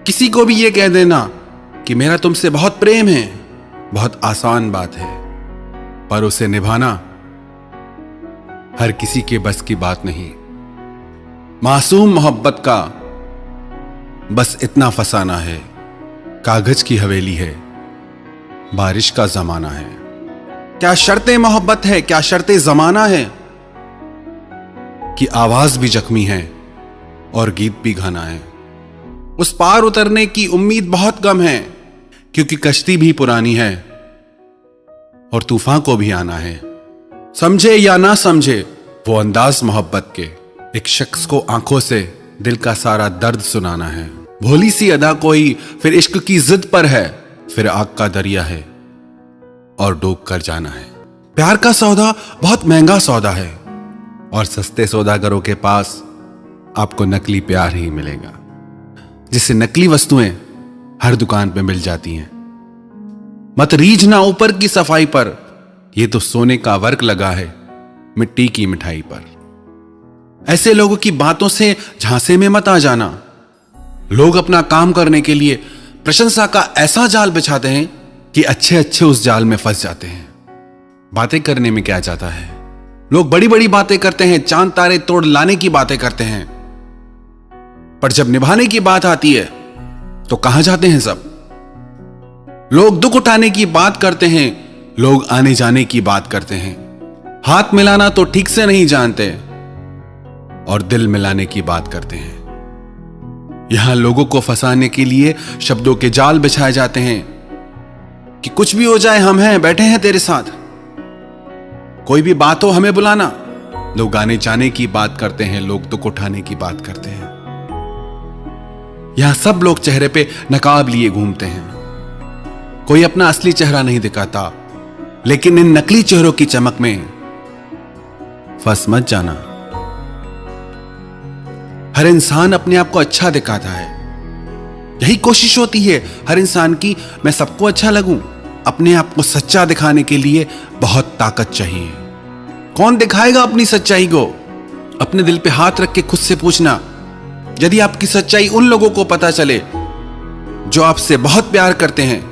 किसी को भी ये कह देना कि मेरा तुमसे बहुत प्रेम है बहुत आसान बात है, पर उसे निभाना हर किसी के बस की बात नहीं। मासूम मोहब्बत का बस इतना फसाना है, कागज की हवेली है, बारिश का जमाना है। क्या शर्तें मोहब्बत है, क्या शर्तें जमाना है कि आवाज भी जख्मी है और गीत भी गाना है। उस पार उतरने की उम्मीद बहुत कम है, क्योंकि कश्ती भी पुरानी है और तूफान को भी आना है। समझे या ना समझे, वो अंदाज मोहब्बत के एक शख्स को आंखों से दिल का सारा दर्द सुनाना है। भोली सी अदा कोई फिर इश्क की जिद पर है, फिर आग का दरिया है और डूब कर जाना है। प्यार का सौदा बहुत महंगा सौदा है और सस्ते सौदागरों के पास आपको नकली प्यार ही मिलेगा, जिससे नकली वस्तुएं हर दुकान पे मिल जाती हैं। मत रीझना ऊपर की सफाई पर, यह तो सोने का वर्क लगा है मिट्टी की मिठाई पर। ऐसे लोगों की बातों से झांसे में मत आ जाना। लोग अपना काम करने के लिए प्रशंसा का ऐसा जाल बिछाते हैं कि अच्छे अच्छे उस जाल में फंस जाते हैं। बातें करने में क्या जाता है, लोग बड़ी बड़ी बातें करते हैं, चांद तारे तोड़ लाने की बातें करते हैं, पर जब निभाने की बात आती है तो कहां जाते हैं सब। लोग दुख उठाने की बात करते हैं, लोग आने जाने की बात करते हैं, हाथ मिलाना तो ठीक से नहीं जानते और दिल मिलाने की बात करते हैं। यहां लोगों को फंसाने के लिए शब्दों के जाल बिछाए जाते हैं कि कुछ भी हो जाए हम हैं, बैठे हैं तेरे साथ, कोई भी बात हो हमें बुलाना। लोग आने जाने की बात करते हैं, लोग दुख उठाने की बात करते हैं। यहां सब लोग चेहरे पे नकाब लिए घूमते हैं, कोई अपना असली चेहरा नहीं दिखाता, लेकिन इन नकली चेहरों की चमक में फंस मत जाना। हर इंसान अपने आप को अच्छा दिखाता है, यही कोशिश होती है हर इंसान की, मैं सबको अच्छा लगूं। अपने आप को सच्चा दिखाने के लिए बहुत ताकत चाहिए। कौन दिखाएगा अपनी सच्चाई को? अपने दिल पे हाथ रख के खुद से पूछना, यदि आपकी सच्चाई उन लोगों को पता चले जो आपसे बहुत प्यार करते हैं,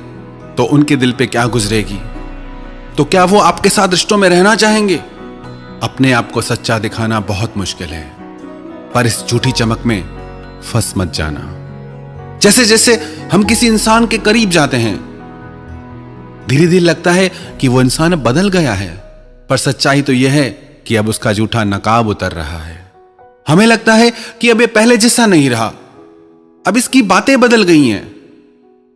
तो उनके दिल पे क्या गुजरेगी? तो क्या वो आपके साथ रिश्तों में रहना चाहेंगे? अपने आप को सच्चा दिखाना बहुत मुश्किल है, पर इस झूठी चमक में फंस मत जाना। जैसे जैसे हम किसी इंसान के करीब जाते हैं, धीरे धीरे लगता है कि वो इंसान बदल गया है, पर सच्चाई तो यह है कि अब उसका झूठा नकाब उतर रहा है। हमें लगता है कि अब ये पहले जैसा नहीं रहा, अब इसकी बातें बदल गई हैं,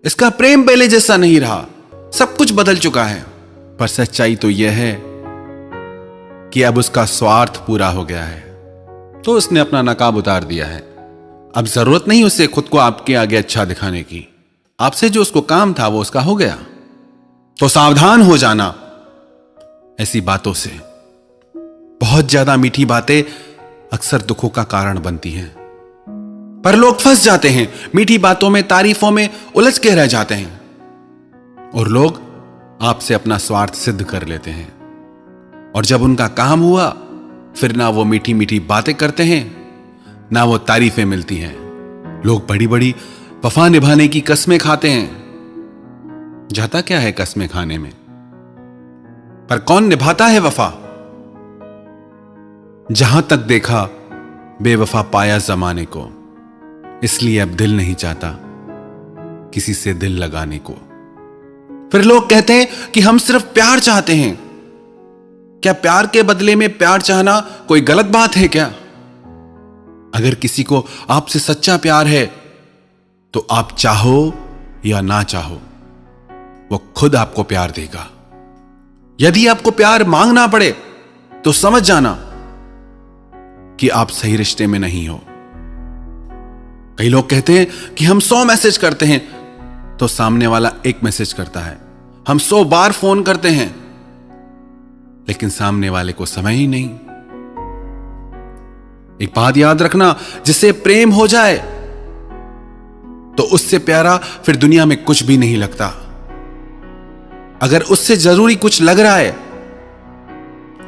इसका प्रेम पहले जैसा नहीं रहा, सब कुछ बदल चुका है। पर सच्चाई तो यह है कि अब उसका स्वार्थ पूरा हो गया है, तो उसने अपना नकाब उतार दिया है। अब जरूरत नहीं उसे खुद को आपके आगे अच्छा दिखाने की। आपसे जो उसको काम था वो उसका हो गया, तो सावधान हो जाना ऐसी बातों से। बहुत ज्यादा मीठी बातें अक्सर दुखों का कारण बनती हैं, पर लोग फंस जाते हैं मीठी बातों में, तारीफों में उलझ के रह जाते हैं और लोग आपसे अपना स्वार्थ सिद्ध कर लेते हैं। और जब उनका काम हुआ, फिर ना वो मीठी मीठी बातें करते हैं, ना वो तारीफें मिलती हैं। लोग बड़ी बड़ी वफा निभाने की कस्में खाते हैं। जाता क्या है कस्में खाने में, पर कौन निभाता है वफा? जहां तक देखा बेवफा पाया जमाने को, इसलिए अब दिल नहीं चाहता किसी से दिल लगाने को। फिर लोग कहते हैं कि हम सिर्फ प्यार चाहते हैं। क्या प्यार के बदले में प्यार चाहना कोई गलत बात है क्या? अगर किसी को आपसे सच्चा प्यार है, तो आप चाहो या ना चाहो, वो खुद आपको प्यार देगा। यदि आपको प्यार मांगना पड़े, तो समझ जाना कि आप सही रिश्ते में नहीं हो। कई लोग कहते हैं कि हम 100 मैसेज करते हैं, तो सामने वाला एक मैसेज करता है। हम 100 बार फोन करते हैं, लेकिन सामने वाले को समय ही नहीं। एक बात याद रखना, जिससे प्रेम हो जाए तो उससे प्यारा फिर दुनिया में कुछ भी नहीं लगता। अगर उससे जरूरी कुछ लग रहा है,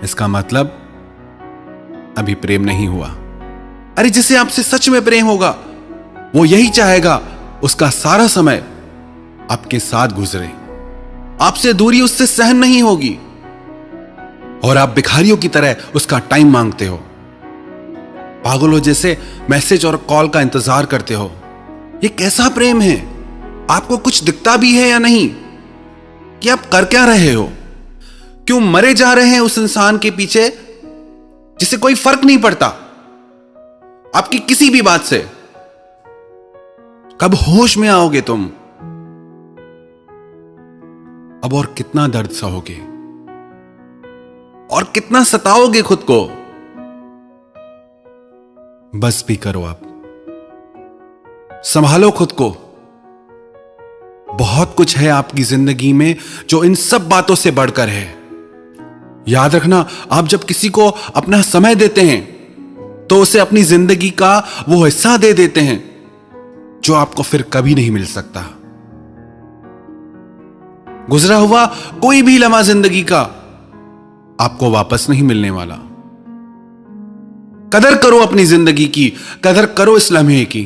इसका मतलब अभी प्रेम नहीं हुआ। अरे जिसे आपसे सच में प्रेम होगा, वो यही चाहेगा उसका सारा समय आपके साथ गुजरे। आपसे दूरी उससे सहन नहीं होगी और आप भिखारियों की तरह उसका टाइम मांगते हो, पागलों जैसे मैसेज और कॉल का इंतजार करते हो। ये कैसा प्रेम है? आपको कुछ दिखता भी है या नहीं कि आप कर क्या रहे हो? क्यों मरे जा रहे हैं उस इंसान के पीछे जिसे कोई फर्क नहीं पड़ता आपकी किसी भी बात से? कब होश में आओगे तुम? अब और कितना दर्द सहोगे और कितना सताओगे खुद को? बस भी करो, आप संभालो खुद को। बहुत कुछ है आपकी जिंदगी में जो इन सब बातों से बढ़कर है। याद रखना, आप जब किसी को अपना समय देते हैं तो उसे अपनी जिंदगी का वो हिस्सा दे देते हैं जो आपको फिर कभी नहीं मिल सकता। गुजरा हुआ कोई भी लम्हा जिंदगी का आपको वापस नहीं मिलने वाला। कदर करो अपनी जिंदगी की, कदर करो इस लम्हे की।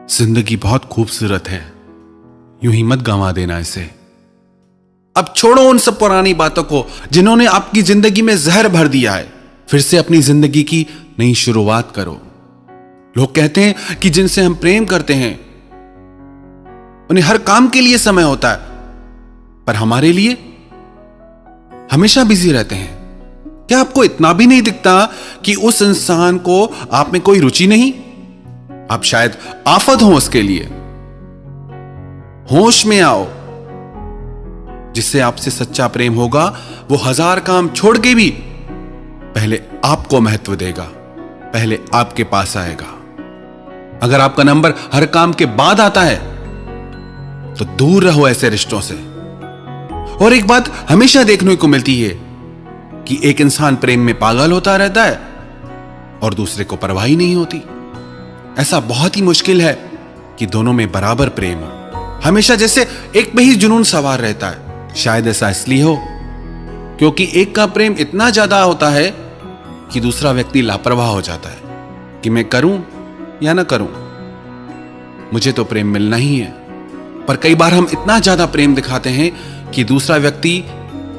जिंदगी बहुत खूबसूरत है, यूं ही मत गंवा देना इसे। अब छोड़ो उन सब पुरानी बातों को जिन्होंने आपकी जिंदगी में जहर भर दिया है। फिर से अपनी जिंदगी की नई शुरुआत करो। लोग कहते हैं कि जिनसे हम प्रेम करते हैं उन्हें हर काम के लिए समय होता है, पर हमारे लिए हमेशा बिजी रहते हैं। क्या आपको इतना भी नहीं दिखता कि उस इंसान को आप में कोई रुचि नहीं? आप शायद आफत हो उसके लिए। होश में आओ। जिससे आपसे सच्चा प्रेम होगा वो हजार काम छोड़ के भी पहले आपको महत्व देगा, पहले आपके पास आएगा। अगर आपका नंबर हर काम के बाद आता है तो दूर रहो ऐसे रिश्तों से। और एक बात हमेशा देखने को मिलती है कि एक इंसान प्रेम में पागल होता रहता है और दूसरे को परवाह ही नहीं होती। ऐसा बहुत ही मुश्किल है कि दोनों में बराबर प्रेम हो। हमेशा जैसे एक पे ही जुनून सवार रहता है। शायद ऐसा इसलिए हो क्योंकि एक का प्रेम इतना ज्यादा होता है कि दूसरा व्यक्ति लापरवाह हो जाता है कि मैं करूं या ना करूं, मुझे तो प्रेम मिलना ही है। पर कई बार हम इतना ज्यादा प्रेम दिखाते हैं कि दूसरा व्यक्ति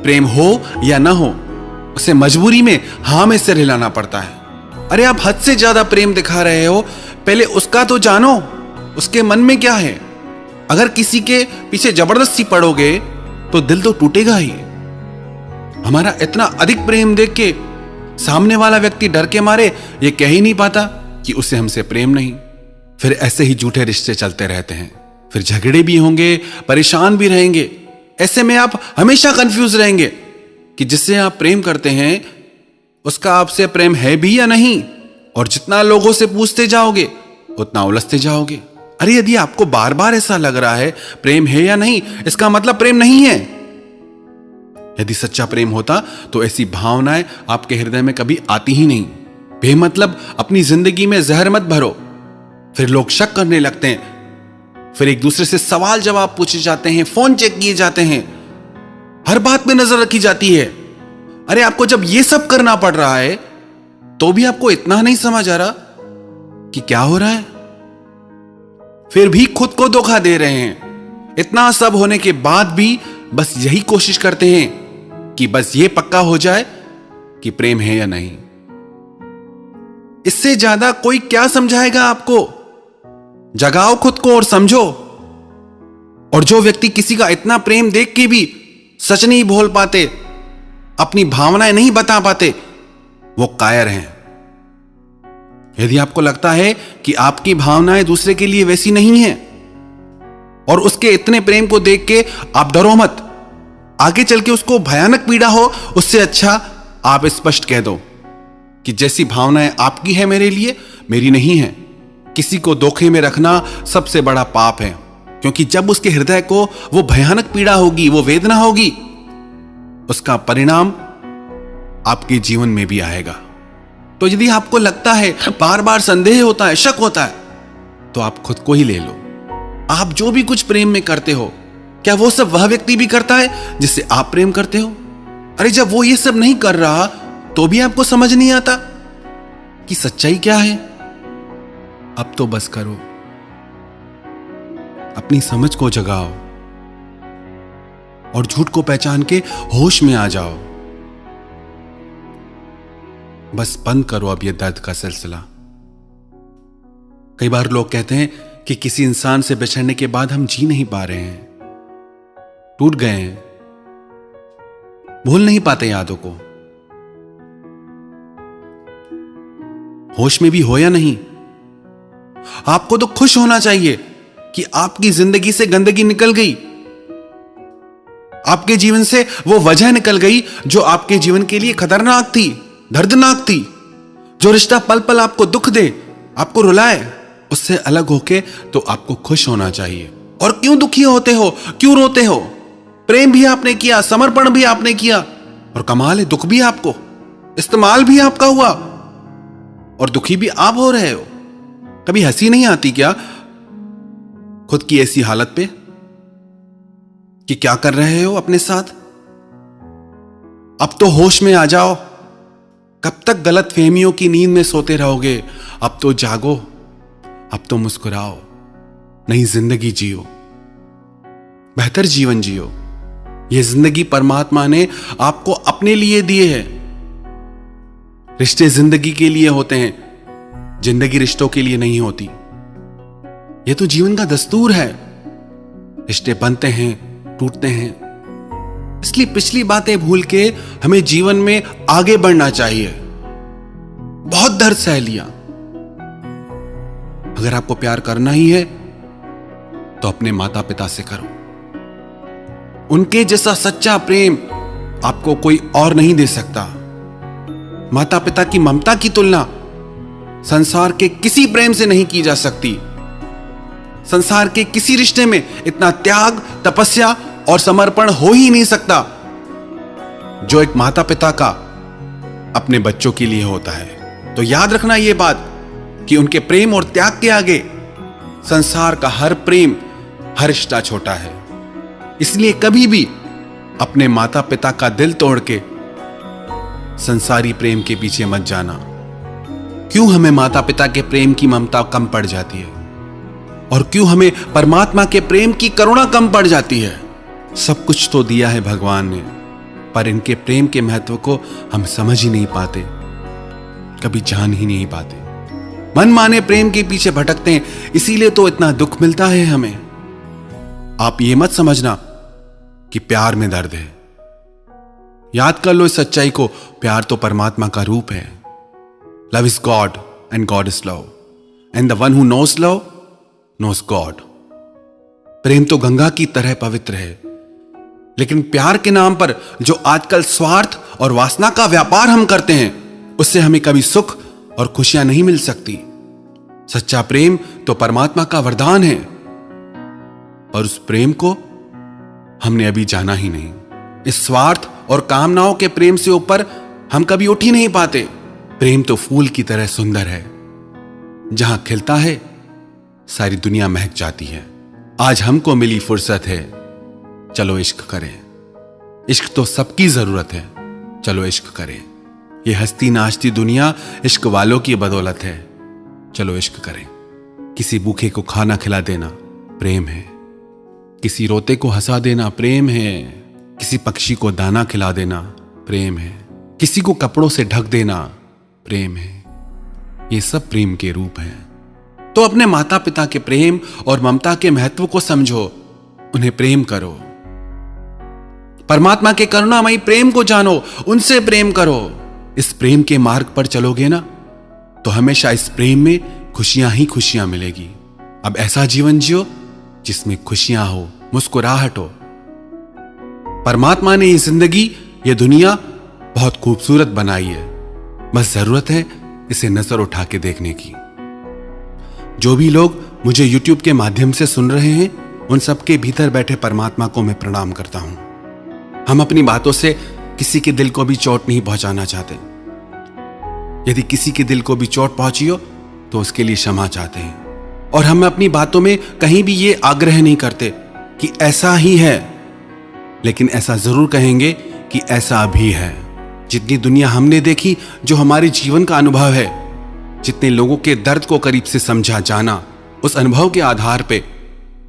प्रेम हो या ना हो उसे मजबूरी में हां में सिर हिलाना पड़ता है। अरे आप हद से ज्यादा प्रेम दिखा रहे हो, पहले उसका तो जानो, उसके मन में क्या है। अगर किसी के पीछे जबरदस्ती पड़ोगे तो दिल तो टूटेगा ही। हमारा इतना अधिक प्रेम देख के सामने वाला व्यक्ति डर के मारे ये कह ही नहीं पाता कि उसे हमसे प्रेम नहीं। फिर ऐसे ही झूठे रिश्ते चलते रहते हैं। फिर झगड़े भी होंगे, परेशान भी रहेंगे। ऐसे में आप हमेशा कंफ्यूज रहेंगे कि जिससे आप प्रेम करते हैं उसका आपसे प्रेम है भी या नहीं। और जितना लोगों से पूछते जाओगे उतना उलझते जाओगे। अरे यदि आपको बार बार ऐसा लग रहा है प्रेम है या नहीं, इसका मतलब प्रेम नहीं है। यदि सच्चा प्रेम होता तो ऐसी भावनाएं आपके हृदय में कभी आती ही नहीं। बेमतलब अपनी जिंदगी में जहर मत भरो। फिर लोग शक करने लगते हैं, फिर एक दूसरे से सवाल जवाब पूछे जाते हैं, फोन चेक किए जाते हैं, हर बात में नजर रखी जाती है। अरे आपको जब ये सब करना पड़ रहा है तो भी आपको इतना नहीं समझ आ रहा कि क्या हो रहा है। फिर भी खुद को धोखा दे रहे हैं। इतना सब होने के बाद भी बस यही कोशिश करते हैं कि बस ये पक्का हो जाए कि प्रेम है या नहीं। इससे ज्यादा कोई क्या समझाएगा आपको? जगाओ खुद को और समझो। और जो व्यक्ति किसी का इतना प्रेम देख के भी सच नहीं बोल पाते, अपनी भावनाएं नहीं बता पाते, वो कायर हैं। यदि आपको लगता है कि आपकी भावनाएं दूसरे के लिए वैसी नहीं है और उसके इतने प्रेम को देख के आप डरो मत। आगे चल के उसको भयानक पीड़ा हो, उससे अच्छा आप स्पष्ट कह दो कि जैसी भावनाएं आपकी है मेरे लिए, मेरी नहीं है। किसी को धोखे में रखना सबसे बड़ा पाप है, क्योंकि जब उसके हृदय को वो भयानक पीड़ा होगी, वो वेदना होगी, उसका परिणाम आपके जीवन में भी आएगा। तो यदि आपको लगता है, बार बार संदेह होता है, शक होता है, तो आप खुद को ही ले लो। आप जो भी कुछ प्रेम में करते हो, क्या वो सब वह व्यक्ति भी करता है जिससे आप प्रेम करते हो? अरे जब वो ये सब नहीं कर रहा तो भी आपको समझ नहीं आता कि सच्चाई क्या है? अब तो बस करो। अपनी समझ को जगाओ और झूठ को पहचान के होश में आ जाओ। बस बंद करो अब ये दर्द का सिलसिला। कई बार लोग कहते हैं कि किसी इंसान से बिछड़ने के बाद हम जी नहीं पा रहे हैं, टूट गए हैं, भूल नहीं पाते यादों को। होश में भी हो या नहीं, आपको तो खुश होना चाहिए कि आपकी जिंदगी से गंदगी निकल गई, आपके जीवन से वो वजह निकल गई जो आपके जीवन के लिए खतरनाक थी, दर्दनाक थी। जो रिश्ता पल पल आपको दुख दे, आपको रुलाए, उससे अलग होके तो आपको खुश होना चाहिए। और क्यों दुखी होते हो, क्यों रोते हो? प्रेम भी आपने किया, समर्पण भी आपने किया, और कमाल है दुख भी आपको, इस्तेमाल भी आपका हुआ, और दुखी भी आप हो रहे हो। कभी हंसी नहीं आती क्या खुद की ऐसी हालत पे कि क्या कर रहे हो अपने साथ? अब तो होश में आ जाओ। कब तक गलत फहमियों की नींद में सोते रहोगे? अब तो जागो, अब तो मुस्कुराओ, नई जिंदगी जियो, बेहतर जीवन जियो। यह जिंदगी परमात्मा ने आपको अपने लिए दिए है। रिश्ते जिंदगी के लिए होते हैं, जिंदगी रिश्तों के लिए नहीं होती। यह तो जीवन का दस्तूर है। रिश्ते बनते हैं, टूटते हैं, इसलिए पिछली बातें भूल के हमें जीवन में आगे बढ़ना चाहिए। बहुत दर्द सह लिया। अगर आपको प्यार करना ही है तो अपने माता पिता से करो। उनके जैसा सच्चा प्रेम आपको कोई और नहीं दे सकता। माता पिता की ममता की तुलना संसार के किसी प्रेम से नहीं की जा सकती। संसार के किसी रिश्ते में इतना त्याग, तपस्या और समर्पण हो ही नहीं सकता जो एक माता पिता का अपने बच्चों के लिए होता है। तो याद रखना यह बात कि उनके प्रेम और त्याग के आगे संसार का हर प्रेम, हर रिश्ता छोटा है। इसलिए कभी भी अपने माता पिता का दिल तोड़ के संसारी प्रेम के पीछे मत जाना। क्यों हमें माता पिता के प्रेम की ममता कम पड़ जाती है, और क्यों हमें परमात्मा के प्रेम की करुणा कम पड़ जाती है? सब कुछ तो दिया है भगवान ने, पर इनके प्रेम के महत्व को हम समझ ही नहीं पाते, कभी जान ही नहीं पाते। मन माने प्रेम के पीछे भटकते हैं, इसीलिए तो इतना दुख मिलता है हमें। आप ये मत समझना कि प्यार में दर्द है। याद कर लो इस सच्चाई को, प्यार तो परमात्मा का रूप है। Love is God and God is love, and the one who knows love knows God. प्रेम तो गंगा की तरह पवित्र है, लेकिन प्यार के नाम पर जो आजकल स्वार्थ और वासना का व्यापार हम करते हैं, उससे हमें कभी सुख और खुशियां नहीं मिल सकती। सच्चा प्रेम तो परमात्मा का वरदान है, और उस प्रेम को हमने अभी जाना ही नहीं। इस स्वार्थ और कामनाओं के प्रेम से ऊपर हम कभी उठ ही नहीं पाते। प्रेम तो फूल की तरह सुंदर है, जहां खिलता है सारी दुनिया महक जाती है। आज हमको मिली फुर्सत है, चलो इश्क करें। इश्क तो सबकी जरूरत है, चलो इश्क करें। ये हंसती नाचती दुनिया इश्क वालों की बदौलत है, चलो इश्क करें। किसी भूखे को खाना खिला देना प्रेम है, किसी रोते को हंसा देना प्रेम है, किसी पक्षी को दाना खिला देना प्रेम है, किसी को कपड़ों से ढक देना प्रेम है। ये सब प्रेम के रूप हैं। तो अपने माता पिता के प्रेम और ममता के महत्व को समझो, उन्हें प्रेम करो। परमात्मा के करुणामयी प्रेम को जानो, उनसे प्रेम करो। इस प्रेम के मार्ग पर चलोगे ना, तो हमेशा इस प्रेम में खुशियां ही खुशियां मिलेगी। अब ऐसा जीवन जियो जिसमें खुशियां हो, मुस्कुराहट हो। परमात्मा ने ये जिंदगी, ये दुनिया बहुत खूबसूरत बनाई है, बस जरूरत है इसे नजर उठा के देखने की। जो भी लोग मुझे YouTube के माध्यम से सुन रहे हैं, उन सबके भीतर बैठे परमात्मा को मैं प्रणाम करता हूं। हम अपनी बातों से किसी के दिल को भी चोट नहीं पहुंचाना चाहते। यदि किसी के दिल को भी चोट पहुंची हो तो उसके लिए क्षमा चाहते हैं। और हम अपनी बातों में कहीं भी ये आग्रह नहीं करते कि ऐसा ही है, लेकिन ऐसा जरूर कहेंगे कि ऐसा भी है। जितनी दुनिया हमने देखी, जो हमारे जीवन का अनुभव है, जितने लोगों के दर्द को करीब से समझा जाना, उस अनुभव के आधार पे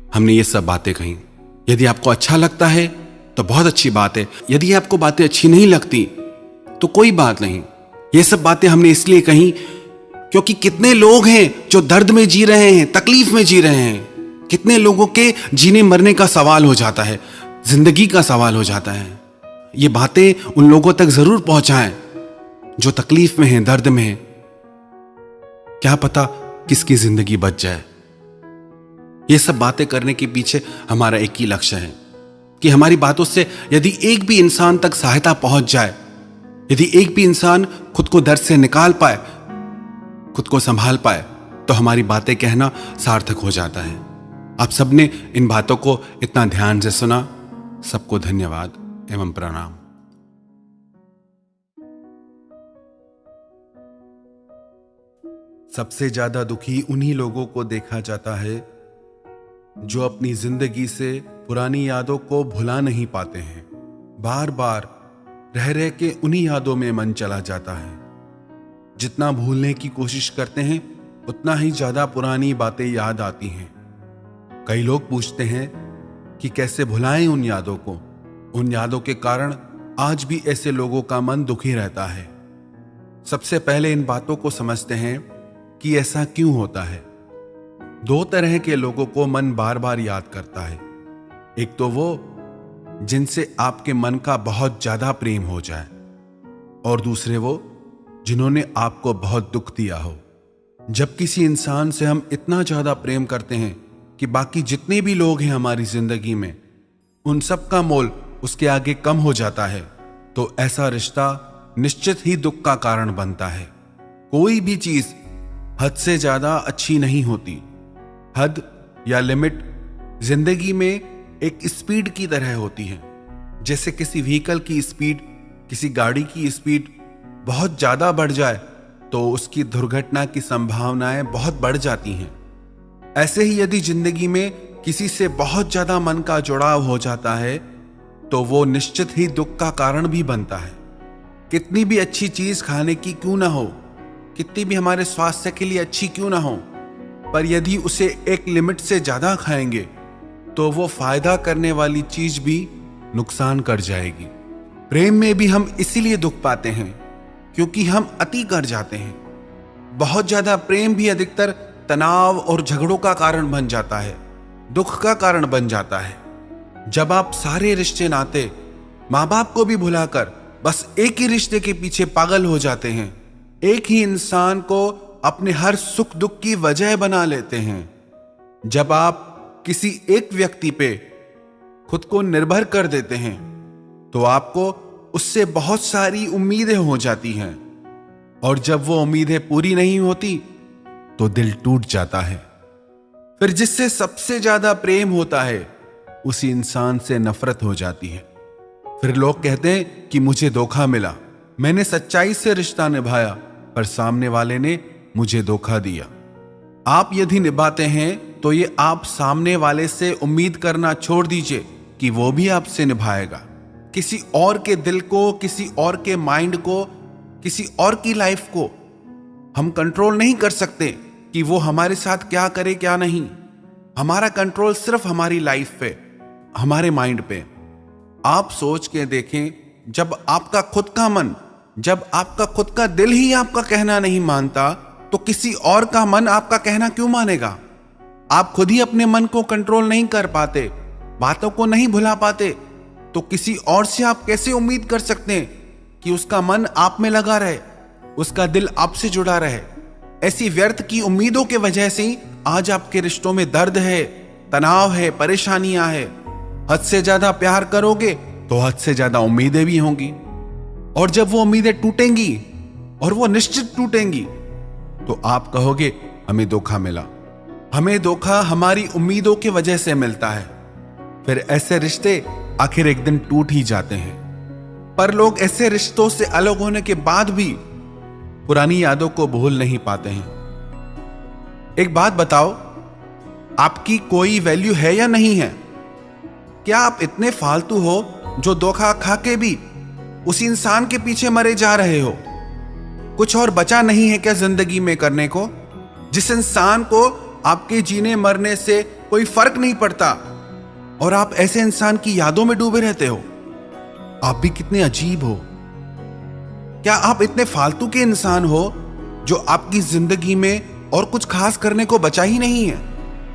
हमने ये सब बातें कही। यदि आपको अच्छा लगता है तो बहुत अच्छी बात है, यदि आपको बातें अच्छी नहीं लगती तो कोई बात नहीं। ये सब बातें हमने इसलिए कही क्योंकि कितने लोग हैं जो दर्द में जी रहे हैं, तकलीफ में जी रहे हैं। कितने लोगों के जीने मरने का सवाल हो जाता है, जिंदगी का सवाल हो जाता है। ये बातें उन लोगों तक जरूर पहुंचाएं जो तकलीफ में हैं, दर्द में हैं। क्या पता किसकी जिंदगी बच जाए। ये सब बातें करने के पीछे हमारा एक ही लक्ष्य है कि हमारी बातों से यदि एक भी इंसान तक सहायता पहुंच जाए, यदि एक भी इंसान खुद को दर्द से निकाल पाए, खुद को संभाल पाए, तो हमारी बातें कहना सार्थक हो जाता है। आप सबने इन बातों को इतना ध्यान से सुना, सबको धन्यवाद एवं प्रणाम। सबसे ज्यादा दुखी उन्हीं लोगों को देखा जाता है जो अपनी जिंदगी से पुरानी यादों को भुला नहीं पाते हैं। बार बार रह रह के उन्हीं यादों में मन चला जाता है। जितना भूलने की कोशिश करते हैं उतना ही ज्यादा पुरानी बातें याद आती हैं। कई लोग पूछते हैं कि कैसे भुलाएं उन यादों को। उन यादों के कारण आज भी ऐसे लोगों का मन दुखी रहता है। सबसे पहले इन बातों को समझते हैं कि ऐसा क्यों होता है। दो तरह के लोगों को मन बार बार याद करता है। एक तो वो जिनसे आपके मन का बहुत ज्यादा प्रेम हो जाए, और दूसरे वो जिन्होंने आपको बहुत दुख दिया हो। जब किसी इंसान से हम इतना ज्यादा प्रेम करते हैं कि बाकी जितने भी लोग हैं हमारी जिंदगी में, उन सब का मोल उसके आगे कम हो जाता है, तो ऐसा रिश्ता निश्चित ही दुख का कारण बनता है। कोई भी चीज हद से ज्यादा अच्छी नहीं होती। हद या लिमिट जिंदगी में एक स्पीड की तरह होती है। जैसे किसी व्हीकल की स्पीड, किसी गाड़ी की स्पीड बहुत ज्यादा बढ़ जाए तो उसकी दुर्घटना की संभावनाएं बहुत बढ़ जाती हैं। ऐसे ही यदि जिंदगी में किसी से बहुत ज्यादा मन का जुड़ाव हो जाता है तो वो निश्चित ही दुख का कारण भी बनता है। कितनी भी अच्छी चीज खाने की क्यों ना हो, कितनी भी हमारे स्वास्थ्य के लिए अच्छी क्यों ना हो, पर यदि उसे एक लिमिट से ज्यादा खाएंगे तो वो फायदा करने वाली चीज भी नुकसान कर जाएगी। प्रेम में भी हम इसीलिए दुख पाते हैं क्योंकि हम अति कर जाते हैं। बहुत ज्यादा प्रेम भी अधिकतर तनाव और झगड़ों का कारण बन जाता है, दुख का कारण बन जाता है। जब आप सारे रिश्ते नाते, माँ बाप को भी भुलाकर बस एक ही रिश्ते के पीछे पागल हो जाते हैं, एक ही इंसान को अपने हर सुख दुख की वजह बना लेते हैं, जब आप किसी एक व्यक्ति पे खुद को निर्भर कर देते हैं तो आपको उससे बहुत सारी उम्मीदें हो जाती हैं, और जब वो उम्मीदें पूरी नहीं होती तो दिल टूट जाता है। फिर जिससे सबसे ज्यादा प्रेम होता है उसी इंसान से नफरत हो जाती है। फिर लोग कहते हैं कि मुझे धोखा मिला, मैंने सच्चाई से रिश्ता निभाया पर सामने वाले ने मुझे धोखा दिया। आप यदि निभाते हैं तो ये आप सामने वाले से उम्मीद करना छोड़ दीजिए कि वो भी आपसे निभाएगा। किसी और के दिल को, किसी और के माइंड को, किसी और की लाइफ को हम कंट्रोल नहीं कर सकते कि वो हमारे साथ क्या करे क्या नहीं। हमारा कंट्रोल सिर्फ हमारी लाइफ पे, हमारे माइंड पे। आप सोच के देखें, जब आपका खुद का मन, जब आपका खुद का दिल ही आपका कहना नहीं मानता तो किसी और का मन आपका कहना क्यों मानेगा। आप खुद ही अपने मन को कंट्रोल नहीं कर पाते, बातों को नहीं भुला पाते, तो किसी और से आप कैसे उम्मीद कर सकते हैं कि उसका मन आप में लगा रहे, उसका दिल आपसे जुड़ा रहे। ऐसी व्यर्थ की उम्मीदों के वजह से ही आज आपके रिश्तों में दर्द है, तनाव है, परेशानियां है। हद से ज्यादा प्यार करोगे तो हद से ज्यादा उम्मीदें भी होंगी, और जब वो उम्मीदें टूटेंगी, और वो निश्चित टूटेंगी, तो आप कहोगे हमें धोखा मिला। हमें धोखा हमारी उम्मीदों की वजह से मिलता है। फिर ऐसे रिश्ते आखिर एक दिन टूट ही जाते हैं। पर लोग ऐसे रिश्तों से अलग होने के बाद भी पुरानी यादों को भूल नहीं पाते हैं। एक बात बताओ, आपकी कोई वैल्यू है या नहीं है? क्या आप इतने फालतू हो जो धोखा खा के भी उस इंसान के पीछे मरे जा रहे हो? कुछ और बचा नहीं है क्या जिंदगी में करने को? जिस इंसान को आपके जीने मरने से कोई फर्क नहीं पड़ता और आप ऐसे इंसान की यादों में डूबे रहते हो। आप भी कितने अजीब हो। क्या आप इतने फालतू के इंसान हो जो आपकी जिंदगी में और कुछ खास करने को बचा ही नहीं है?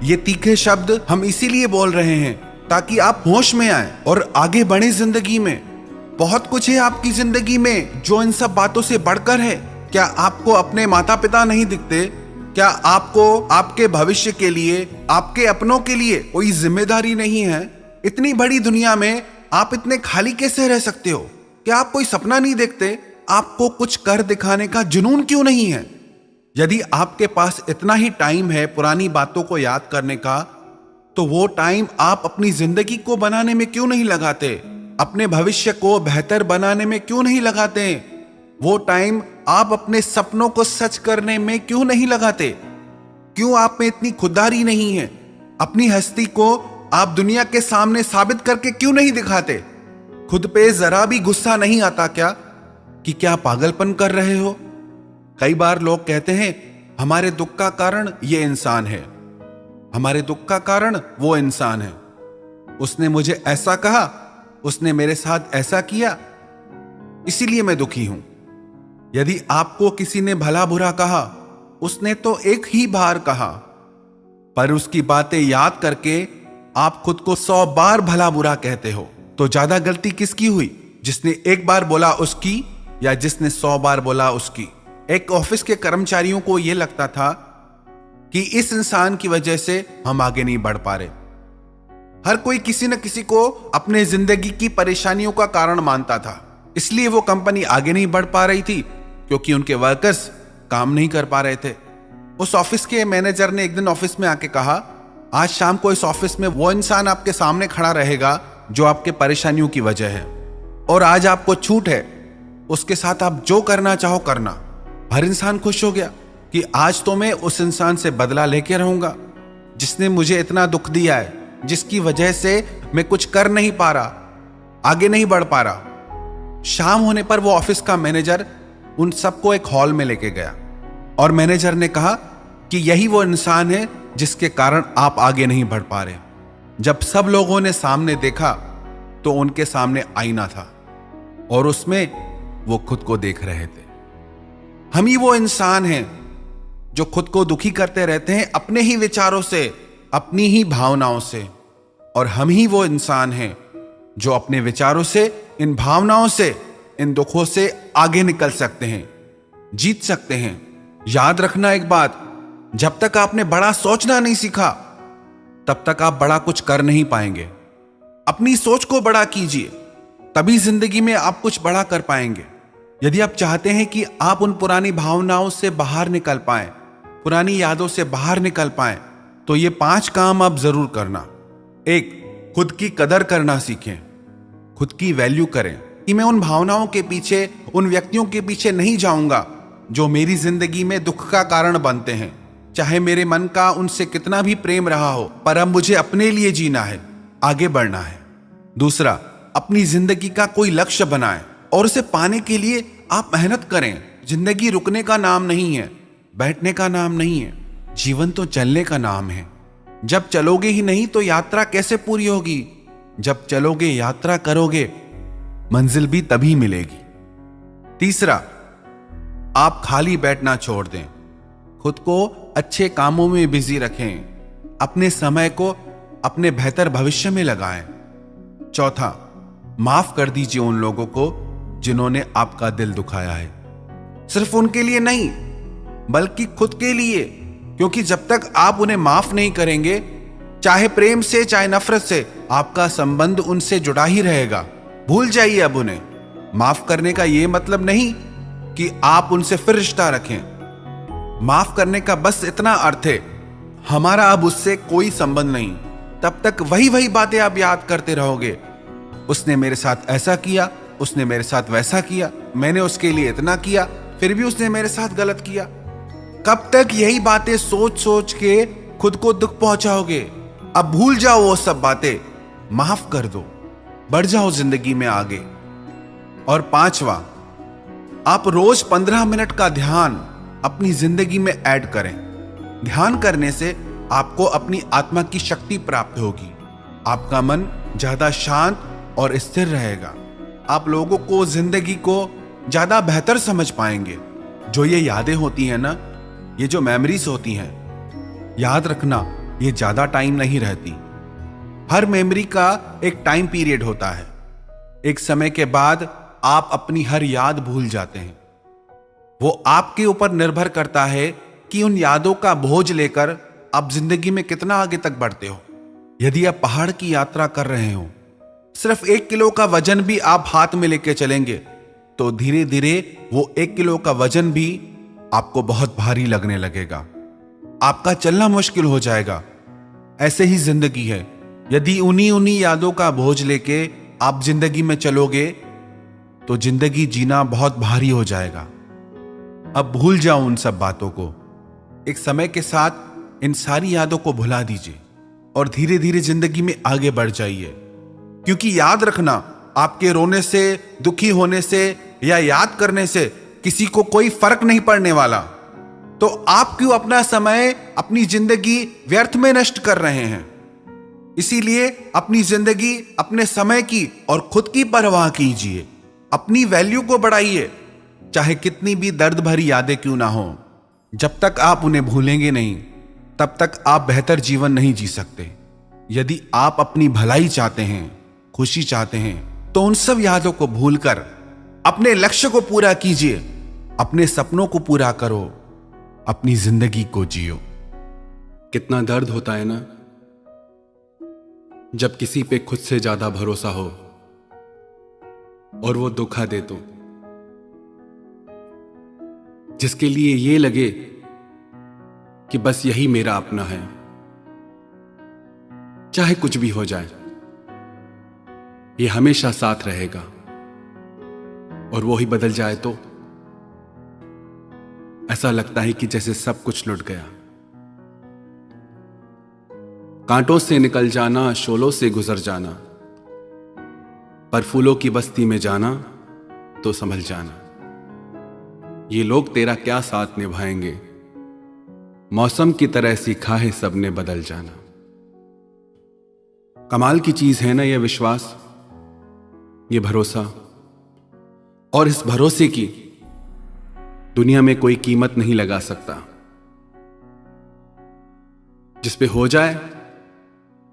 ये तीखे शब्द हम इसीलिए बोल रहे हैं ताकि आप होश में आए और आगे बढ़े जिंदगी में। बहुत कुछ है आपकी जिंदगी में जो इन सब बातों से बढ़कर है। क्या आपको अपने माता पिता नहीं दिखते? क्या आपको आपके भविष्य के लिए, आपके अपनों के लिए कोई जिम्मेदारी नहीं है? इतनी बड़ी दुनिया में आप इतने खाली कैसे रह सकते हो? क्या आप कोई सपना नहीं देखते? आपको कुछ कर दिखाने का जुनून क्यों नहीं है? यदि आपके पास इतना ही टाइम है पुरानी बातों को याद करने का, तो वो टाइम आप अपनी जिंदगी को बनाने में क्यों नहीं लगाते? अपने भविष्य को बेहतर बनाने में क्यों नहीं लगाते? वो टाइम आप अपने सपनों को सच करने में क्यों नहीं लगाते? क्यों आप में इतनी खुददारी नहीं है? अपनी हस्ती को आप दुनिया के सामने साबित करके क्यों नहीं दिखाते? खुद पे जरा भी गुस्सा नहीं आता क्या कि क्या पागलपन कर रहे हो? कई बार लोग कहते हैं हमारे दुख का कारण ये इंसान है, हमारे दुख का कारण वो इंसान है, उसने मुझे ऐसा कहा, उसने मेरे साथ ऐसा किया, इसीलिए मैं दुखी हूं। यदि आपको किसी ने भला बुरा कहा, उसने तो एक ही बार कहा, पर उसकी बातें याद करके आप खुद को 100 बार भला बुरा कहते हो। तो ज्यादा गलती किसकी हुई, जिसने एक बार बोला उसकी या जिसने 100 बार बोला उसकी? एक ऑफिस के कर्मचारियों को यह लगता था कि इस इंसान की वजह से हम आगे नहीं बढ़ पा रहे। हर कोई किसी न किसी को अपने जिंदगी की परेशानियों का कारण मानता था, इसलिए वो कंपनी आगे नहीं बढ़ पा रही थी क्योंकि उनके वर्कर्स काम नहीं कर पा रहे थे। उस ऑफिस के मैनेजर ने एक दिन ऑफिस में आके कहा, आज शाम को इस ऑफिस में वो इंसान आपके सामने खड़ा रहेगा जो आपके परेशानियों की वजह है, और आज आपको छूट है, उसके साथ आप जो करना चाहो करना। हर इंसान खुश हो गया कि आज तो मैं उस इंसान से बदला लेके रहूंगा जिसने मुझे इतना दुख दिया है, जिसकी वजह से मैं कुछ कर नहीं पा रहा, आगे नहीं बढ़ पा रहा। शाम होने पर वो ऑफिस का मैनेजर उन सबको एक हॉल में लेके गया और मैनेजर ने कहा कि यही वो इंसान है जिसके कारण आप आगे नहीं बढ़ पा रहे। जब सब लोगों ने सामने देखा तो उनके सामने आईना था और उसमें वो खुद को देख रहे थे। हम ही वो इंसान हैं जो खुद को दुखी करते रहते हैं अपने ही विचारों से, अपनी ही भावनाओं से, और हम ही वो इंसान हैं जो अपने विचारों से, इन भावनाओं से, इन दुखों से आगे निकल सकते हैं, जीत सकते हैं। याद रखना एक बात, जब तक आपने बड़ा सोचना नहीं सीखा तब तक आप बड़ा कुछ कर नहीं पाएंगे। अपनी सोच को बड़ा कीजिए, तभी जिंदगी में आप कुछ बड़ा कर पाएंगे। यदि आप चाहते हैं कि आप उन पुरानी भावनाओं से बाहर निकल पाएं, पुरानी यादों से बाहर निकल पाएं, तो ये 5 काम आप जरूर करना। 1, खुद की कदर करना सीखें, खुद की वैल्यू करें कि मैं उन भावनाओं के पीछे, उन व्यक्तियों के पीछे नहीं जाऊंगा जो मेरी जिंदगी में दुख का कारण बनते हैं। चाहे मेरे मन का उनसे कितना भी प्रेम रहा हो, पर अब मुझे अपने लिए जीना है, आगे बढ़ना है। 2, अपनी जिंदगी का कोई लक्ष्य बनाएं और उसे पाने के लिए आप मेहनत करें। जिंदगी रुकने का नाम नहीं है, बैठने का नाम नहीं है, जीवन तो चलने का नाम है। जब चलोगे ही नहीं तो यात्रा कैसे पूरी होगी? जब चलोगे, यात्रा करोगे, मंजिल भी तभी मिलेगी। 3, आप खाली बैठना छोड़ दें, खुद को अच्छे कामों में बिजी रखें, अपने समय को अपने बेहतर भविष्य में लगाएं। 4, माफ कर दीजिए उन लोगों को जिन्होंने आपका दिल दुखाया है, सिर्फ उनके लिए नहीं बल्कि खुद के लिए, क्योंकि जब तक आप उन्हें माफ नहीं करेंगे, चाहे प्रेम से चाहे नफरत से, आपका संबंध उनसे जुड़ा ही रहेगा। भूल जाइए अब उन्हें। माफ करने का यह मतलब नहीं कि आप उनसे फिर रिश्ता रखें। माफ करने का बस इतना अर्थ है, हमारा अब उससे कोई संबंध नहीं। तब तक वही बातें आप याद करते रहोगे, उसने मेरे साथ ऐसा किया, उसने मेरे साथ वैसा किया, मैंने उसके लिए इतना किया, फिर भी उसने मेरे साथ गलत किया। कब तक यही बातें सोच सोच के खुद को दुख पहुंचाओगे? अब भूल जाओ वो सब बातें, माफ कर दो, बढ़ जाओ जिंदगी में आगे। और 5वां, आप रोज 15 मिनट का ध्यान अपनी जिंदगी में ऐड करें। ध्यान करने से आपको अपनी आत्मा की शक्ति प्राप्त होगी। आपका मन ज्यादा शांत और स्थिर रहेगा। आप लोगों को, जिंदगी को ज्यादा बेहतर समझ पाएंगे। जो ये यादें होती हैं ना, ये जो मेमोरीज होती हैं, याद रखना, ये ज्यादा टाइम नहीं रहती। हर मेमोरी का एक टाइम पीरियड होता है। एक समय के बाद आप अपनी हर याद भूल जाते हैं। वो आपके ऊपर निर्भर करता है कि उन यादों का बोझ लेकर आप जिंदगी में कितना आगे तक बढ़ते हो। यदि आप पहाड़ की यात्रा कर रहे हो, सिर्फ 1 किलो का वजन भी आप हाथ में लेके चलेंगे, तो धीरे धीरे वो 1 किलो का वजन भी आपको बहुत भारी लगने लगेगा। आपका चलना मुश्किल हो जाएगा। ऐसे ही जिंदगी है। यदि उन्हीं यादों का बोझ लेके आप जिंदगी में चलोगे, तो जिंदगी जीना बहुत भारी हो जाएगा। अब भूल जाओ उन सब बातों को। एक समय के साथ इन सारी यादों को भुला दीजिए और धीरे धीरे जिंदगी में आगे बढ़ जाइए। क्योंकि याद रखना, आपके रोने से, दुखी होने से या याद करने से किसी को कोई फर्क नहीं पड़ने वाला। तो आप क्यों अपना समय, अपनी जिंदगी व्यर्थ में नष्ट कर रहे हैं? इसीलिए अपनी जिंदगी, अपने समय की और खुद की परवाह कीजिए। अपनी वैल्यू को बढ़ाइए, चाहे कितनी भी दर्द भरी यादें क्यों ना हो। जब तक आप उन्हें भूलेंगे नहीं, तब तक आप बेहतर जीवन नहीं जी सकते। यदि आप अपनी भलाई चाहते हैं, खुशी चाहते हैं, तो उन सब यादों को भूलकर अपने लक्ष्य को पूरा कीजिए। अपने सपनों को पूरा करो, अपनी जिंदगी को जियो। कितना दर्द होता है ना, जब किसी पे खुद से ज्यादा भरोसा हो और वो धोखा दे तो, जिसके लिए ये लगे कि बस यही मेरा अपना है, चाहे कुछ भी हो जाए, ये हमेशा साथ रहेगा, और वो ही बदल जाए तो ऐसा लगता है कि जैसे सब कुछ लुट गया। कांटों से निकल जाना, शोलों से गुजर जाना, पर फूलों की बस्ती में जाना तो संभल जाना। ये लोग तेरा क्या साथ निभाएंगे, मौसम की तरह सीखा है सबने बदल जाना। कमाल की चीज है ना ये विश्वास, ये भरोसा, और इस भरोसे की दुनिया में कोई कीमत नहीं लगा सकता। जिस पे हो जाए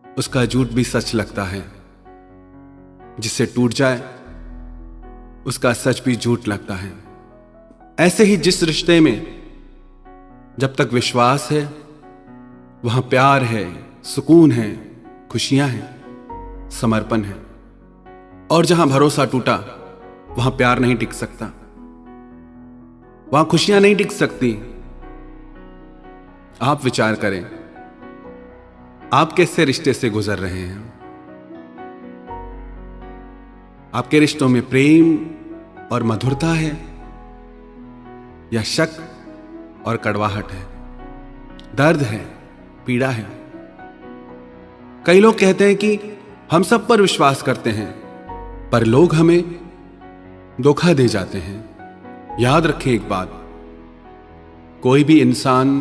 उसका झूठ भी सच लगता है, जिससे टूट जाए उसका सच भी झूठ लगता है। ऐसे ही जिस रिश्ते में जब तक विश्वास है, वहां प्यार है, सुकून है, खुशियां हैं, समर्पण है, और जहां भरोसा टूटा वहां प्यार नहीं टिक सकता, वहां खुशियां नहीं टिक सकती। आप विचार करें, आप कैसे रिश्ते से गुजर रहे हैं? आपके रिश्तों में प्रेम और मधुरता है या शक और कड़वाहट है, दर्द है, पीड़ा है? कई लोग कहते हैं कि हम सब पर विश्वास करते हैं, पर लोग हमें धोखा दे जाते हैं। याद रखें एक बात, कोई भी इंसान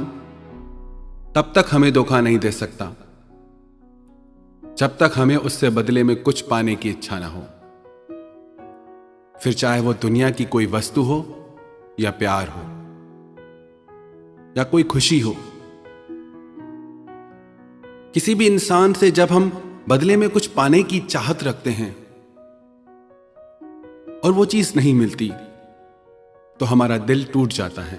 तब तक हमें धोखा नहीं दे सकता जब तक हमें उससे बदले में कुछ पाने की इच्छा ना हो। फिर चाहे वो दुनिया की कोई वस्तु हो या प्यार हो या कोई खुशी हो। किसी भी इंसान से जब हम बदले में कुछ पाने की चाहत रखते हैं और वो चीज नहीं मिलती, तो हमारा दिल टूट जाता है।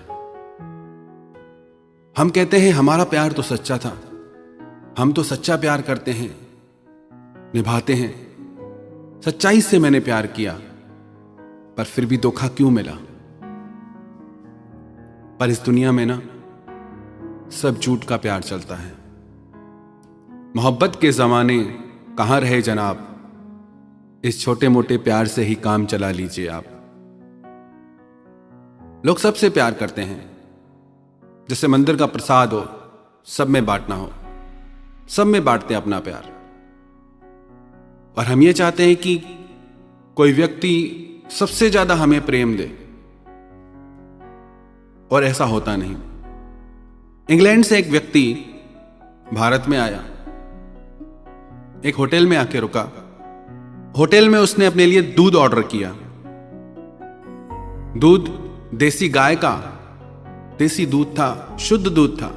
हम कहते हैं हमारा प्यार तो सच्चा था, हम तो सच्चा प्यार करते हैं, निभाते हैं, सच्चाई से मैंने प्यार किया, पर फिर भी धोखा क्यों मिला? पर इस दुनिया में ना सब झूठ का प्यार चलता है। मोहब्बत के जमाने कहां रहे जनाब, इस छोटे मोटे प्यार से ही काम चला लीजिए आप। लोग सबसे प्यार करते हैं, जैसे मंदिर का प्रसाद हो, सब में बांटना हो, सब में बांटते हैं अपना प्यार। और हम ये चाहते हैं कि कोई व्यक्ति सबसे ज्यादा हमें प्रेम दे, और ऐसा होता नहीं। इंग्लैंड से एक व्यक्ति भारत में आया, एक होटल में आके रुका। होटल में उसने अपने लिए दूध ऑर्डर किया। दूध देसी गाय का देसी दूध था, शुद्ध दूध था।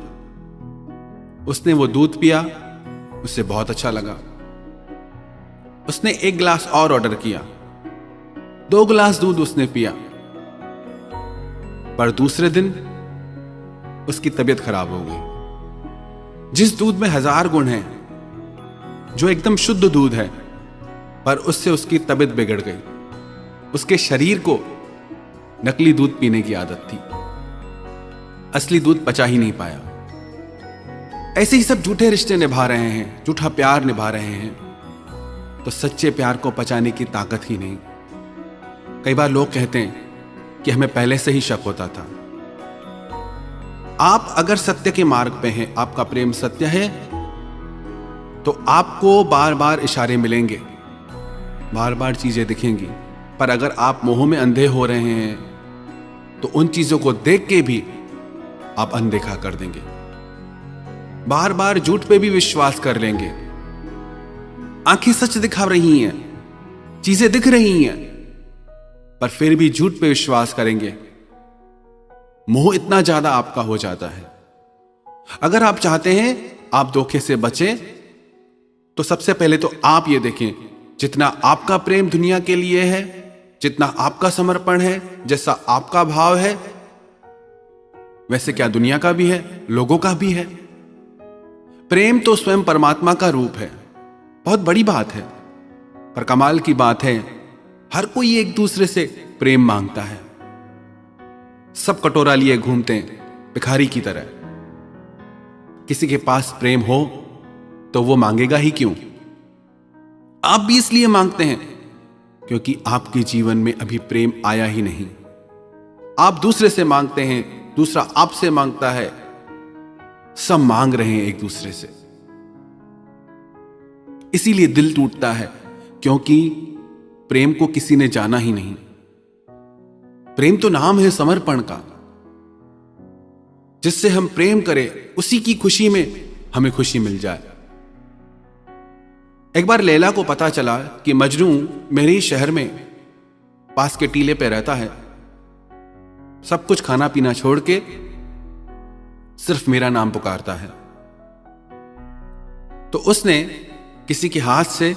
उसने वो दूध पिया, उसे बहुत अच्छा लगा। उसने एक गिलास और ऑर्डर किया। 2 गिलास दूध उसने पिया, पर दूसरे दिन उसकी तबीयत खराब हो गई। जिस दूध में 1000 गुण हैं, जो एकदम शुद्ध दूध है, पर उससे उसकी तबीयत बिगड़ गई। उसके शरीर को नकली दूध पीने की आदत थी, असली दूध पचा ही नहीं पाया। ऐसे ही सब झूठे रिश्ते निभा रहे हैं, झूठा प्यार निभा रहे हैं, तो सच्चे प्यार को पचाने की ताकत ही नहीं। कई बार लोग कहते हैं कि हमें पहले से ही शक होता था। आप अगर सत्य के मार्ग पे हैं, आपका प्रेम सत्य है, तो आपको बार बार इशारे मिलेंगे, बार बार चीजें दिखेंगी। पर अगर आप मोह में अंधे हो रहे हैं, तो उन चीजों को देख के भी आप अनदेखा कर देंगे, बार बार झूठ पे भी विश्वास कर लेंगे। आंखें सच दिखा रही हैं, चीजें दिख रही हैं, पर फिर भी झूठ पे विश्वास करेंगे। मोह इतना ज्यादा आपका हो जाता है। अगर आप चाहते हैं आप धोखे से बचें, तो सबसे पहले तो आप ये देखें, जितना आपका प्रेम दुनिया के लिए है, जितना आपका समर्पण है, जैसा आपका भाव है, वैसे क्या दुनिया का भी है, लोगों का भी है। प्रेम तो स्वयं परमात्मा का रूप है, बहुत बड़ी बात है। पर कमाल की बात है, हर कोई एक दूसरे से प्रेम मांगता है। सब कटोरा लिए घूमते हैं भिखारी की तरह। किसी के पास प्रेम हो तो वो मांगेगा ही क्यों? आप भी इसलिए मांगते हैं क्योंकि आपके जीवन में अभी प्रेम आया ही नहीं। आप दूसरे से मांगते हैं, दूसरा आपसे मांगता है, सब मांग रहे हैं एक दूसरे से। इसीलिए दिल टूटता है, क्योंकि प्रेम को किसी ने जाना ही नहीं। प्रेम तो नाम है समर्पण का। जिससे हम प्रेम करें, उसी की खुशी में हमें खुशी मिल जाए। एक बार लैला को पता चला कि मजनू मेरे ही शहर में पास के टीले पे रहता है, सब कुछ खाना पीना छोड़ के सिर्फ मेरा नाम पुकारता है। तो उसने किसी के हाथ से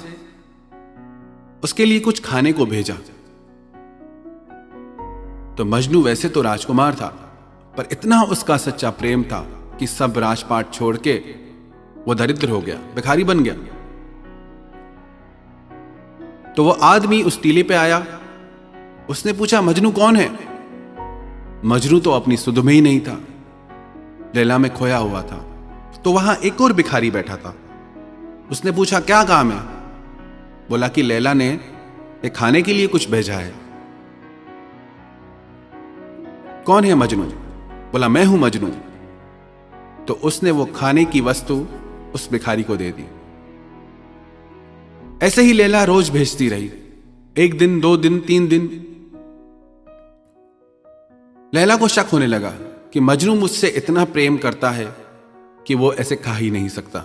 उसके लिए कुछ खाने को भेजा। तो मजनू वैसे तो राजकुमार था, पर इतना उसका सच्चा प्रेम था कि सब राजपाट छोड़ के वो दरिद्र हो गया, भिखारी बन गया। तो वो आदमी उस टीले पे आया। उसने पूछा, मजनू कौन है? मजनू तो अपनी सुध में ही नहीं था, लैला में खोया हुआ था। तो वहां एक और भिखारी बैठा था। उसने पूछा, क्या काम है? बोला कि लैला ने एक खाने के लिए कुछ भेजा है। कौन है मजनू? बोला, मैं हूं मजनू। तो उसने वो खाने की वस्तु उस भिखारी को दे दी। ऐसे ही लैला रोज भेजती रही, 1 दिन, 2 दिन, 3 दिन। लैला को शक होने लगा कि मजनू मुझसे इतना प्रेम करता है कि वो ऐसे खा ही नहीं सकता।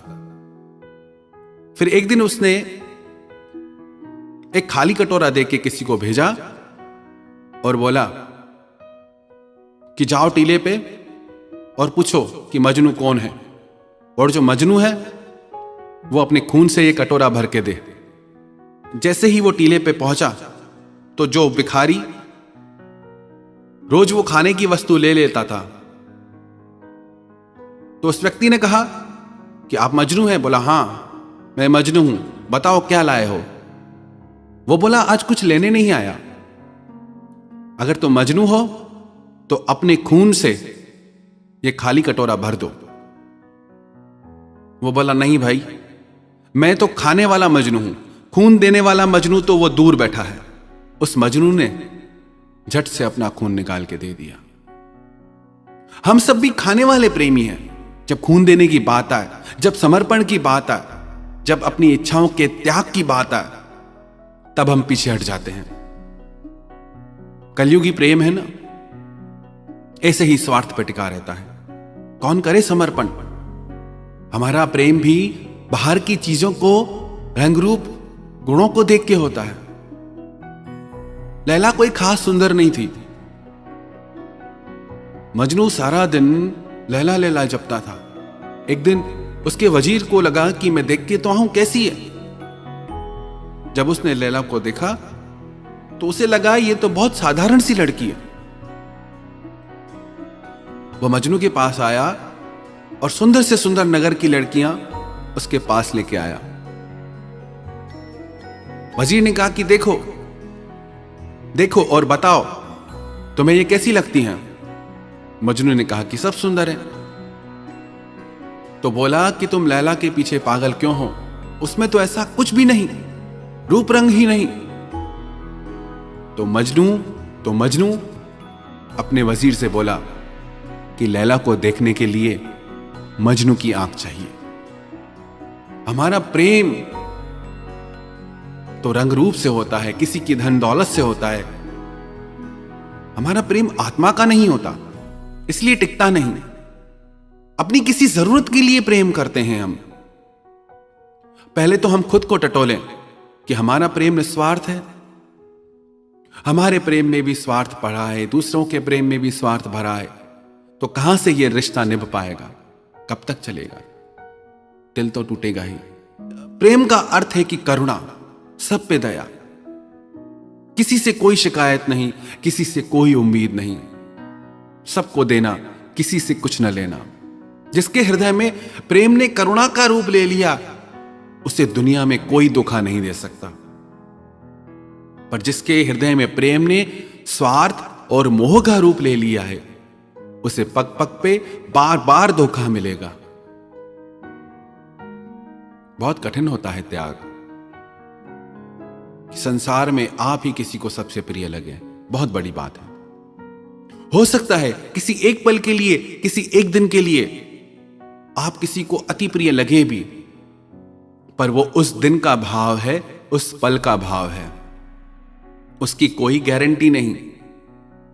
फिर एक दिन उसने एक खाली कटोरा देके किसी को भेजा और बोला कि जाओ टीले पे और पूछो कि मजनू कौन है, और जो मजनू है वो अपने खून से ये कटोरा भर के दे। जैसे ही वो टीले पे पहुंचा, तो जो भिखारी रोज वो खाने की वस्तु ले लेता था, तो उस व्यक्ति ने कहा कि आप मजनू हैं? बोला, हां मैं मजनू हूं, बताओ क्या लाए हो? वो बोला, आज कुछ लेने नहीं आया। अगर तुम मजनू हो तो अपने खून से ये खाली कटोरा भर दो। वो बोला, नहीं भाई, मैं तो खाने वाला मजनू हूं, खून देने वाला मजनू तो वो दूर बैठा है। उस मजनू ने झट से अपना खून निकाल के दे दिया। हम सब भी खाने वाले प्रेमी हैं। जब खून देने की बात आए, जब समर्पण की बात आए, जब अपनी इच्छाओं के त्याग की बात आए, तब हम पीछे हट जाते हैं। कलयुगी प्रेम है ना, ऐसे ही स्वार्थ पे टिका रहता है। कौन करे समर्पण? हमारा प्रेम भी बाहर की चीजों को, रंग रूप, गुणों को देख के होता है। लैला कोई खास सुंदर नहीं थी। मजनू सारा दिन लैला लैला जपता था। एक दिन उसके वजीर को लगा कि मैं देख के तो आऊं कैसी है। जब उसने लैला को देखा तो उसे लगा ये तो बहुत साधारण सी लड़की है। वह मजनू के पास आया और सुंदर से सुंदर नगर की लड़कियां उसके पास लेके आया। वजीर ने कहा कि देखो देखो और बताओ तुम्हें ये कैसी लगती हैं। मजनू ने कहा कि सब सुंदर है। तो बोला कि तुम लैला के पीछे पागल क्यों हो, उसमें तो ऐसा कुछ भी नहीं, रूप रंग ही नहीं। तो मजनू अपने वजीर से बोला कि लैला को देखने के लिए मजनू की आंख चाहिए। हमारा प्रेम तो रंग रूप से होता है, किसी की धन दौलत से होता है। हमारा प्रेम आत्मा का नहीं होता, इसलिए टिकता नहीं। अपनी किसी जरूरत के लिए प्रेम करते हैं हम। पहले तो हम खुद को टटोलें कि हमारा प्रेम निस्वार्थ है। हमारे प्रेम में भी स्वार्थ पड़ा है, दूसरों के प्रेम में भी स्वार्थ भरा है, तो कहां से यह रिश्ता निभ पाएगा, कब तक चलेगा? दिल तो टूटेगा ही। प्रेम का अर्थ है कि करुणा, सब पे दया, किसी से कोई शिकायत नहीं, किसी से कोई उम्मीद नहीं, सबको देना, किसी से कुछ न लेना। जिसके हृदय में प्रेम ने करुणा का रूप ले लिया, उसे दुनिया में कोई धोखा नहीं दे सकता। पर जिसके हृदय में प्रेम ने स्वार्थ और मोह का रूप ले लिया है, उसे पग पग पे बार बार धोखा मिलेगा। बहुत कठिन होता है त्याग। संसार में आप ही किसी को सबसे प्रिय लगे, बहुत बड़ी बात है। हो सकता है किसी एक पल के लिए, किसी एक दिन के लिए आप किसी को अति प्रिय लगे भी, पर वो उस दिन का भाव है, उस पल का भाव है। उसकी कोई गारंटी नहीं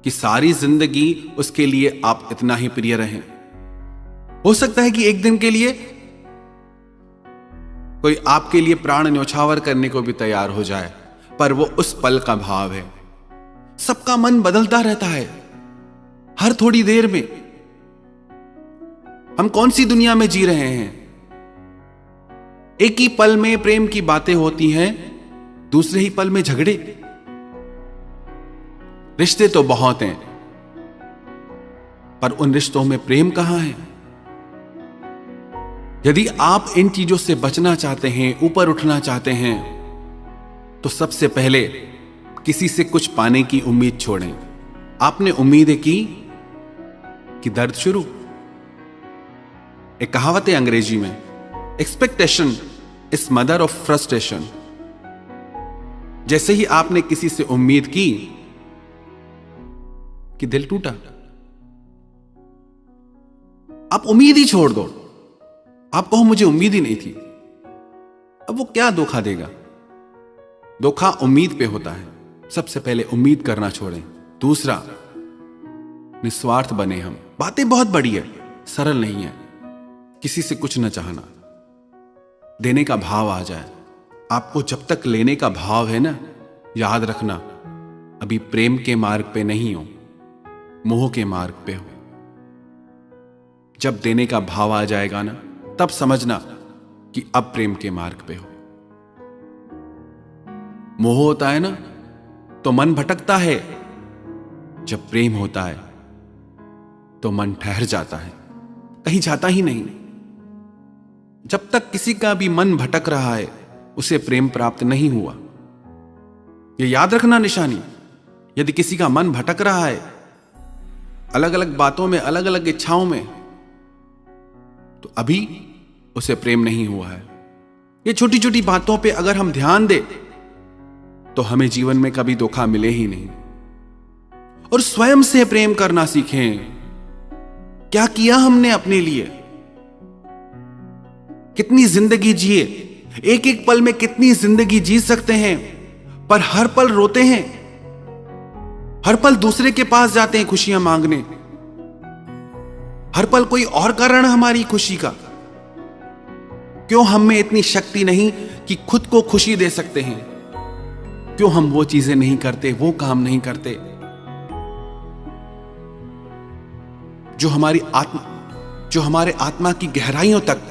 कि सारी जिंदगी उसके लिए आप इतना ही प्रिय रहें। हो सकता है कि एक दिन के लिए कोई आपके लिए प्राण न्यौछावर करने को भी तैयार हो जाए, पर वो उस पल का भाव है। सबका मन बदलता रहता है हर थोड़ी देर में। हम कौन सी दुनिया में जी रहे हैं? एक ही पल में प्रेम की बातें होती हैं, दूसरे ही पल में झगड़े। रिश्ते तो बहुत हैं, पर उन रिश्तों में प्रेम कहां है? यदि आप इन चीजों से बचना चाहते हैं, ऊपर उठना चाहते हैं, तो सबसे पहले किसी से कुछ पाने की उम्मीद छोड़ें। आपने उम्मीदें की कि दर्द शुरू। एक कहावत है अंग्रेजी में, expectation is mother of frustration. जैसे ही आपने किसी से उम्मीद की कि दिल टूटा, आप उम्मीद ही छोड़ दो। आप कहो मुझे उम्मीद ही नहीं थी। अब वो क्या धोखा देगा? धोखा उम्मीद पे होता है। सबसे पहले उम्मीद करना छोड़ें। दूसरा, निस्वार्थ बने हम। बातें बहुत बड़ी है, सरल नहीं है। किसी से कुछ न चाहना, देने का भाव आ जाए। आपको जब तक लेने का भाव है ना, याद रखना अभी प्रेम के मार्ग पे नहीं हो, मोह के मार्ग पे हो। जब देने का भाव आ जाएगा ना, तब समझना कि अब प्रेम के मार्ग पे हो। मोह होता है ना तो मन भटकता है, जब प्रेम होता है तो मन ठहर जाता है, कहीं जाता ही नहीं। जब तक किसी का भी मन भटक रहा है, उसे प्रेम प्राप्त नहीं हुआ। यह याद रखना निशानी। यदि किसी का मन भटक रहा है अलग अलग बातों में, अलग अलग इच्छाओं में, तो अभी उसे प्रेम नहीं हुआ है। ये छोटी छोटी बातों पे अगर हम ध्यान दें तो हमें जीवन में कभी धोखा मिले ही नहीं। और स्वयं से प्रेम करना सीखें। क्या किया हमने अपने लिए? कितनी जिंदगी जिए, एक एक पल में कितनी जिंदगी जी सकते हैं, पर हर पल रोते हैं, हर पल दूसरे के पास जाते हैं खुशियां मांगने, हर पल कोई और कारण हमारी खुशी का। क्यों हम में इतनी शक्ति नहीं कि खुद को खुशी दे सकते हैं? क्यों हम वो चीजें नहीं करते, वो काम नहीं करते जो हमारे आत्मा की गहराइयों तक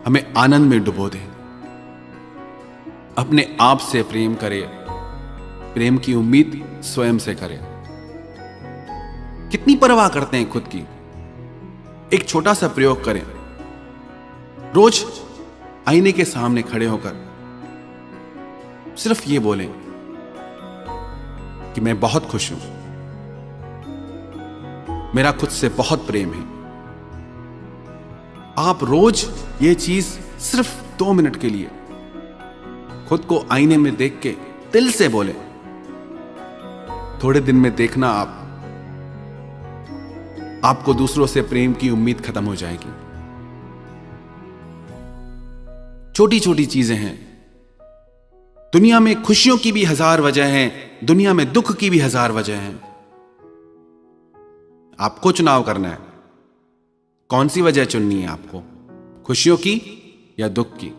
हमें आनंद में डुबो दे। अपने आप से प्रेम करें, प्रेम की उम्मीद स्वयं से करें। कितनी परवाह करते हैं खुद की? एक छोटा सा प्रयोग करें। रोज आईने के सामने खड़े होकर सिर्फ ये बोलें कि मैं बहुत खुश हूं, मेरा खुद से बहुत प्रेम है। आप रोज ये चीज सिर्फ 2 मिनट के लिए खुद को आईने में देख के दिल से बोले। थोड़े दिन में देखना आपको दूसरों से प्रेम की उम्मीद खत्म हो जाएगी। छोटी छोटी चीजें हैं। दुनिया में खुशियों की भी 1000 वजह हैं, दुनिया में दुख की भी 1000 वजह हैं। आपको चुनाव करना है, कौन सी वजह चुननी है आपको, खुशियों की या दुख की।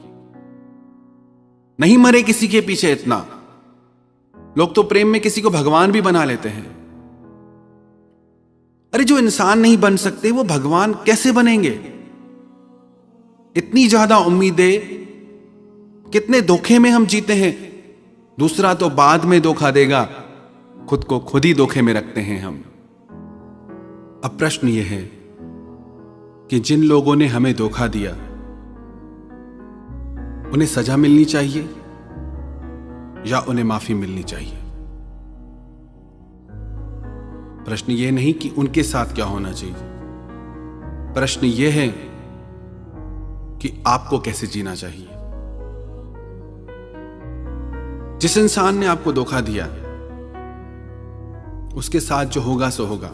नहीं मरे किसी के पीछे इतना। लोग तो प्रेम में किसी को भगवान भी बना लेते हैं। अरे जो इंसान नहीं बन सकते वो भगवान कैसे बनेंगे? इतनी ज्यादा उम्मीदें, कितने धोखे में हम जीते हैं। दूसरा तो बाद में धोखा देगा, खुद को खुद ही धोखे में रखते हैं हम। अब प्रश्न यह है कि जिन लोगों ने हमें धोखा दिया उन्हें सजा मिलनी चाहिए या उन्हें माफी मिलनी चाहिए? प्रश्न यह नहीं कि उनके साथ क्या होना चाहिए, प्रश्न यह है कि आपको कैसे जीना चाहिए। जिस इंसान ने आपको धोखा दिया उसके साथ जो होगा सो होगा,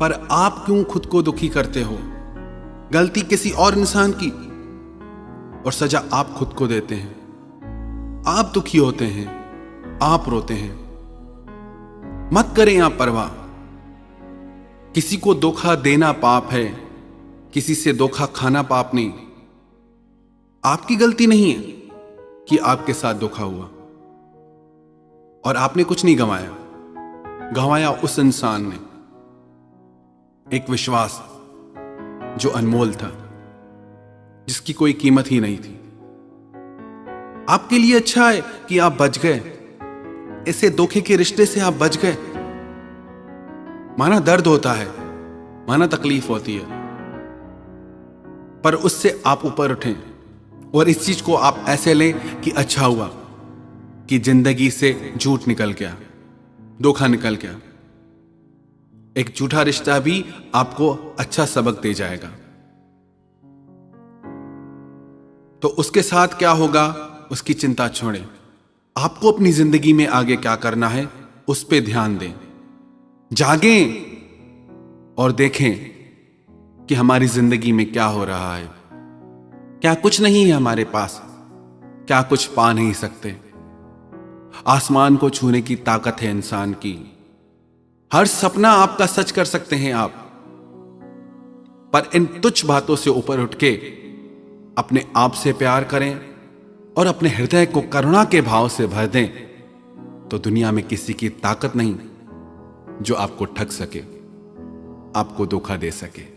पर आप क्यों खुद को दुखी करते हो? गलती किसी और इंसान की और सजा आप खुद को देते हैं। आप दुखी होते हैं, आप रोते हैं। मत करें आप परवाह। किसी को धोखा देना पाप है, किसी से धोखा खाना पाप नहीं। आपकी गलती नहीं है कि आपके साथ धोखा हुआ और आपने कुछ नहीं गंवाया उस इंसान ने एक विश्वास जो अनमोल था, जिसकी कोई कीमत ही नहीं थी। आपके लिए अच्छा है कि आप बच गए, ऐसे धोखे के रिश्ते से आप बच गए। माना दर्द होता है, माना तकलीफ होती है, पर उससे आप ऊपर उठें और इस चीज को आप ऐसे लें कि अच्छा हुआ कि जिंदगी से झूठ निकल गया, धोखा निकल गया। एक झूठा रिश्ता भी आपको अच्छा सबक दे जाएगा। तो उसके साथ क्या होगा उसकी चिंता छोड़ें। आपको अपनी जिंदगी में आगे क्या करना है उस पे ध्यान दें। जागें और देखें कि हमारी जिंदगी में क्या हो रहा है। क्या कुछ नहीं है हमारे पास? क्या कुछ पा नहीं सकते? आसमान को छूने की ताकत है इंसान की। हर सपना आपका सच कर सकते हैं आप। पर इन तुच्छ बातों से ऊपर उठ के अपने आप से प्यार करें और अपने हृदय को करुणा के भाव से भर दें, तो दुनिया में किसी की ताकत नहीं जो आपको ठग सके, आपको धोखा दे सके।